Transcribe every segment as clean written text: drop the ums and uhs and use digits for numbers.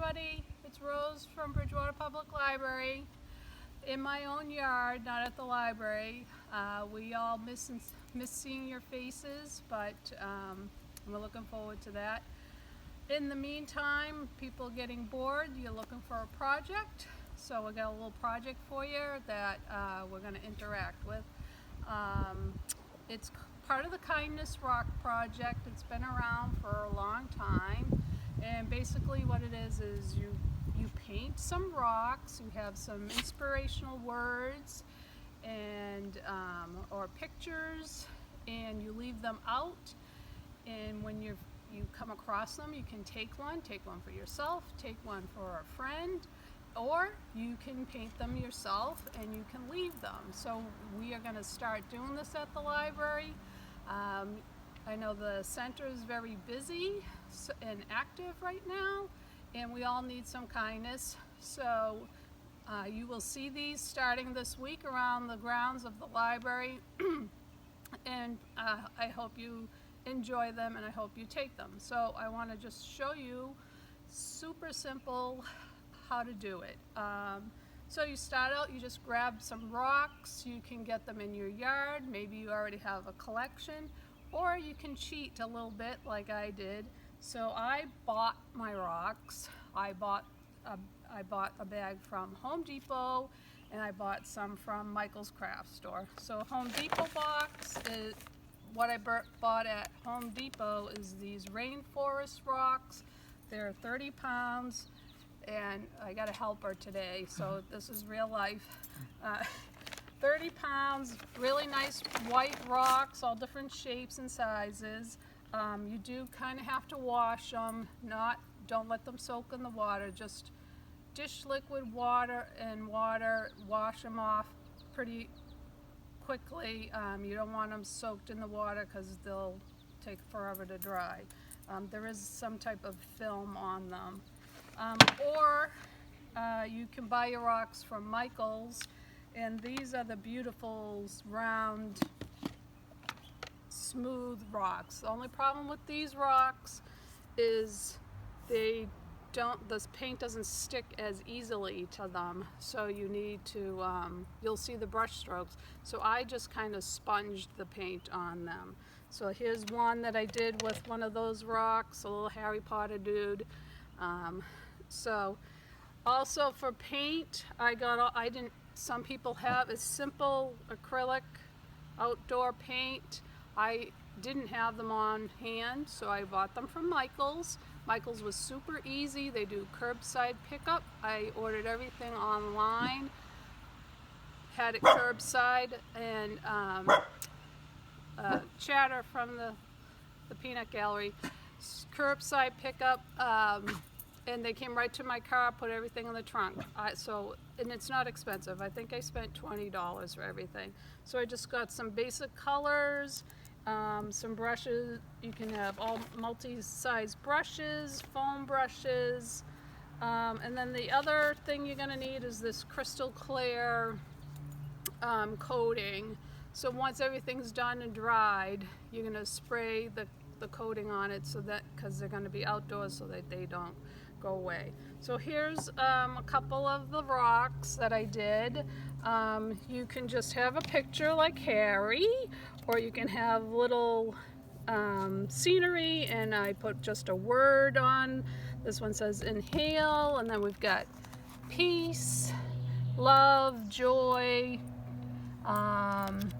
everybody. It's Rose from Bridgewater Public Library. In my own yard, not at the library. We all miss seeing your faces, but we're looking forward to that. In the meantime, people getting bored, you're looking for a project. So we got a little project for you that we're going to interact with. It's part of the Kindness Rock Project. It's been around for a long time, and basically what it is you paint some rocks, you have some inspirational words and or pictures, and you leave them out, and when you come across them, you can take one for yourself, take one for a friend, or you can paint them yourself and you can leave them. So we are going to start doing this at the library. I know the center is very busy and active right now, and we all need some kindness. So you will see these starting this week around the grounds of the library, and I hope you enjoy them and I hope you take them. So I want to just show you super simple how to do it. So you start out, you just grab some rocks. You can get them in your yard. Maybe you already have a collection, or you can cheat a little bit like I did. So I bought my rocks. I bought a bag from Home Depot, and I bought some from Michael's Craft Store. So Home Depot box is what I bought at Home Depot is these rainforest rocks. They're 30 pounds. And I got a helper today, so this is real life. 30 pounds, really nice white rocks, all different shapes and sizes. You do kind of have to wash them, don't let them soak in the water, just dish liquid water and wash them off pretty quickly. You don't want them soaked in the water because they'll take forever to dry. There is some type of film on them. Or you can buy your rocks from Michael's, and these are the beautiful round smooth rocks. The only problem with these rocks is the paint doesn't stick as easily to them, so you need to you'll see the brush strokes. So I just kind of sponged the paint on them. So here's one that I did with one of those rocks, a little Harry Potter dude. So also for paint, some people have a simple acrylic outdoor paint. I didn't have them on hand, so I bought them from Michael's. Michael's was super easy. They do curbside pickup. I ordered everything online, had it curbside, and Chatter from the Peanut Gallery, curbside pickup. And they came right to my car, put everything in the trunk. And it's not expensive. I think I spent $20 for everything. So I just got some basic colors, some brushes. You can have all multi-size brushes, foam brushes. And then the other thing you're gonna need is this crystal clear coating. So once everything's done and dried, you're gonna spray the coating on it, so that, because they're gonna be outdoors, so that they don't go away. So here's a couple of the rocks that I did. You can just have a picture like Harry, or you can have little scenery, and I put just a word on. This one says inhale, and then we've got peace, love, joy.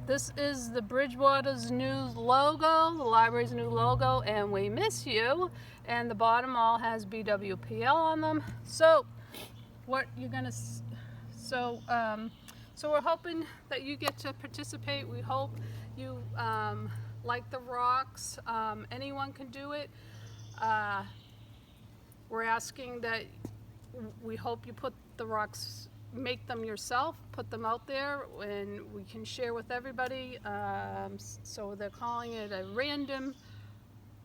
This is the Bridgewater's new logo, the library's new logo, and we miss you. And the bottom all has BWPL on them. So what you're gonna, so we're hoping that you get to participate. We hope you like the rocks. Anyone can do it. We're asking that we hope you put the rocks, make them yourself, put them out there, and we can share with everybody. So they're calling it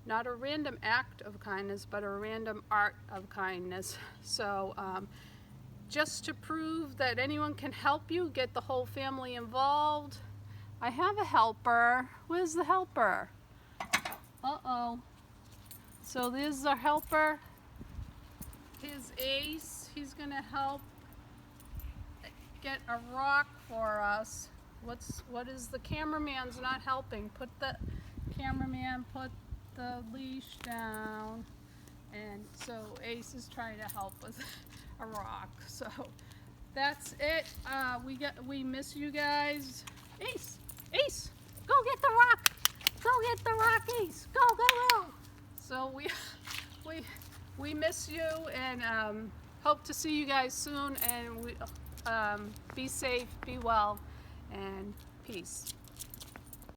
not a random act of kindness, but a random art of kindness. So just to prove that anyone can help you, get the whole family involved. I have a helper. Where's the helper? Uh-oh. So there's our helper. his ace. He's gonna help get a rock for us. What is the cameraman's not helping? Put the leash down. And so Ace is trying to help with a rock. So that's it. We miss you guys. Ace, go get the rock. Go get the rock, Ace. Go. So we miss you and hope to see you guys soon. And be safe, be well, and peace.